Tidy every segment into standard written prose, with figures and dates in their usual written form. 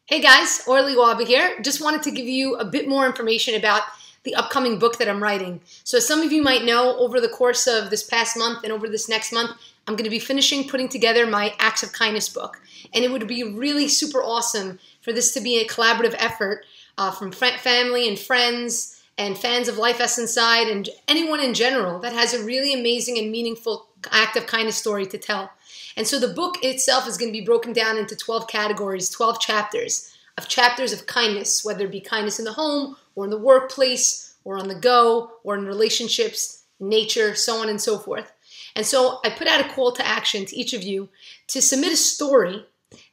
Hey guys, Orly Waba here. Just wanted to give you a bit more information about the upcoming book that I'm writing. So as some of you might know, over the course of this past month and over this next month, I'm going to be finishing putting together my Acts of Kindness book. And it would be really super awesome for this to be a collaborative effort from family and friends and fans of Life Essence Side and anyone in general that has a really amazing and meaningful act of kindness story to tell. And so the book itself is going to be broken down into 12 categories, 12 chapters of kindness, whether it be kindness in the home or in the workplace or on the go or in relationships, nature, so on and so forth. And so I put out a call to action to each of you to submit a story,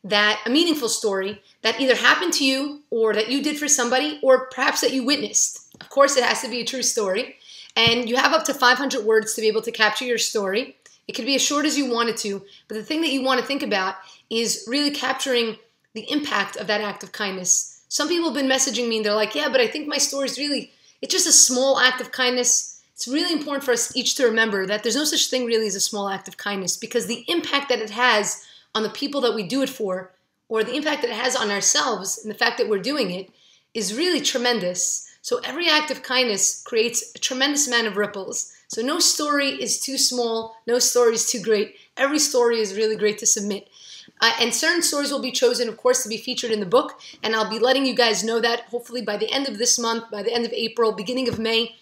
a meaningful story that either happened to you or that you did for somebody or perhaps that you witnessed. Of course, it has to be a true story. And you have up to 500 words to be able to capture your story. It could be as short as you want it to, but the thing that you want to think about is really capturing the impact of that act of kindness. Some people have been messaging me and they're like, yeah, but I think my story is it's just a small act of kindness. It's really important for us each to remember that there's no such thing really as a small act of kindness, because the impact that it has on the people that we do it for, or the impact that it has on ourselves and the fact that we're doing it, is really tremendous. So every act of kindness creates a tremendous amount of ripples. So no story is too small, no story is too great. Every story is really great to submit. And certain stories will be chosen, of course, to be featured in the book. And I'll be letting you guys know that hopefully by the end of this month, by the end of April, beginning of May,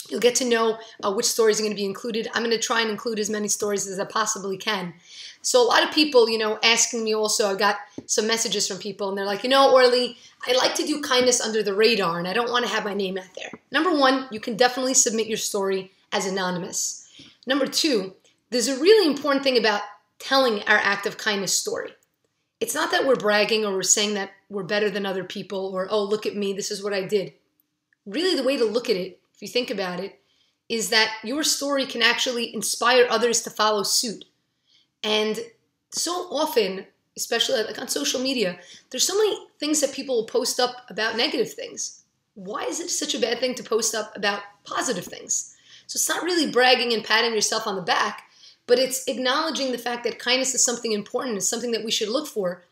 you'll get to know which stories are going to be included. I'm going to try and include as many stories as I possibly can. So a lot of people, asking me also, I got some messages from people and they're like, Orly, I like to do kindness under the radar and I don't want to have my name out there. Number one, you can definitely submit your story as anonymous. Number two, there's a really important thing about telling our act of kindness story. It's not that we're bragging or we're saying that we're better than other people or, oh, look at me, this is what I did. Really, the way to look at it, if you think about it, is that your story can actually inspire others to follow suit. And so often, especially like on social media, there's so many things that people will post up about negative things. Why is it such a bad thing to post up about positive things? So it's not really bragging and patting yourself on the back, but it's acknowledging the fact that kindness is something important, it's something that we should look for.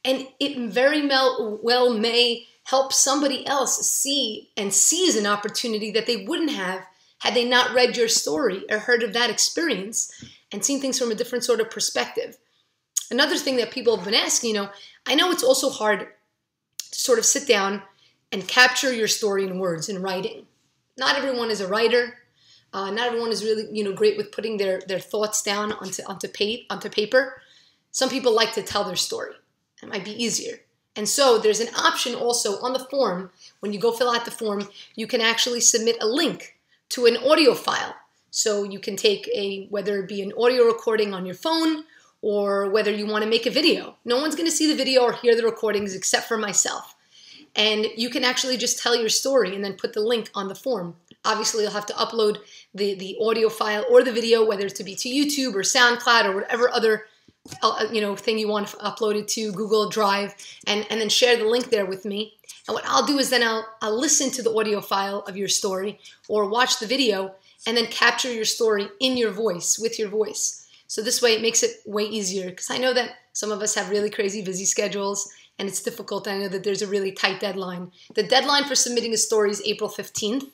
And it very well may help somebody else see and seize an opportunity that they wouldn't have had they not read your story or heard of that experience and seen things from a different sort of perspective. Another thing that people have been asking, I know it's also hard to sort of sit down and capture your story in words, in writing. Not everyone is a writer. Not everyone is really, great with putting their thoughts down onto paper. Some people like to tell their story. It might be easier. And so there's an option also on the form. When you go fill out the form, you can actually submit a link to an audio file. So you can take whether it be an audio recording on your phone or whether you want to make a video. No one's going to see the video or hear the recordings except for myself. And you can actually just tell your story and then put the link on the form. Obviously, you'll have to upload the audio file or the video, whether it's to be to YouTube or SoundCloud or whatever other thing you want to upload it to, Google Drive, and then share the link there with me. And what I'll do is then I'll listen to the audio file of your story or watch the video and then capture your story in your voice, with your voice. So this way it makes it way easier, because I know that some of us have really crazy busy schedules and it's difficult. I know that there's a really tight deadline. The deadline for submitting a story is April 15th.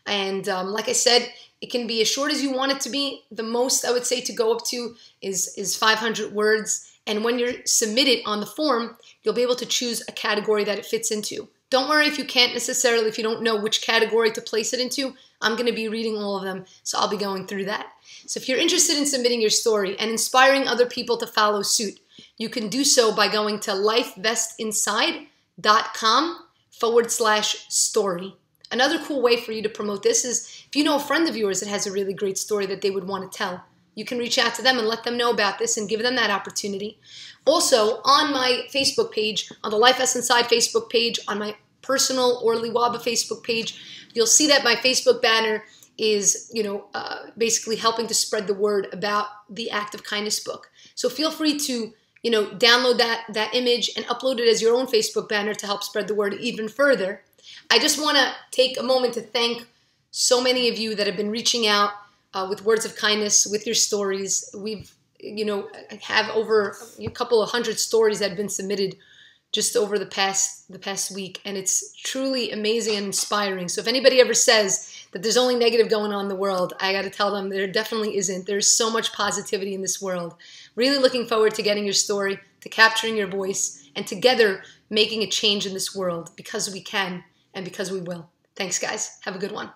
And like I said, it can be as short as you want it to be. The most I would say to go up to is 500 words. And when you're submitted on the form, you'll be able to choose a category that it fits into. Don't worry if you can't necessarily, if you don't know which category to place it into. I'm going to be reading all of them, so I'll be going through that. So if you're interested in submitting your story and inspiring other people to follow suit, you can do so by going to lifevestinside.com/story. Another cool way for you to promote this is if you know a friend of yours that has a really great story that they would want to tell, you can reach out to them and let them know about this and give them that opportunity. Also, on my Facebook page, on the Life Essence Side Facebook page, on my personal Orly Waba Facebook page, you'll see that my Facebook banner is, basically helping to spread the word about the Act of Kindness book. So feel free to, download that image and upload it as your own Facebook banner to help spread the word even further. I just want to take a moment to thank so many of you that have been reaching out with words of kindness, with your stories. We've, have over a couple of hundred stories that have been submitted just over the past week, and it's truly amazing and inspiring. So if anybody ever says that there's only negative going on in the world, I got to tell them there definitely isn't. There's so much positivity in this world. Really looking forward to getting your story, to capturing your voice, and together making a change in this world, because we can and because we will. Thanks, guys. Have a good one.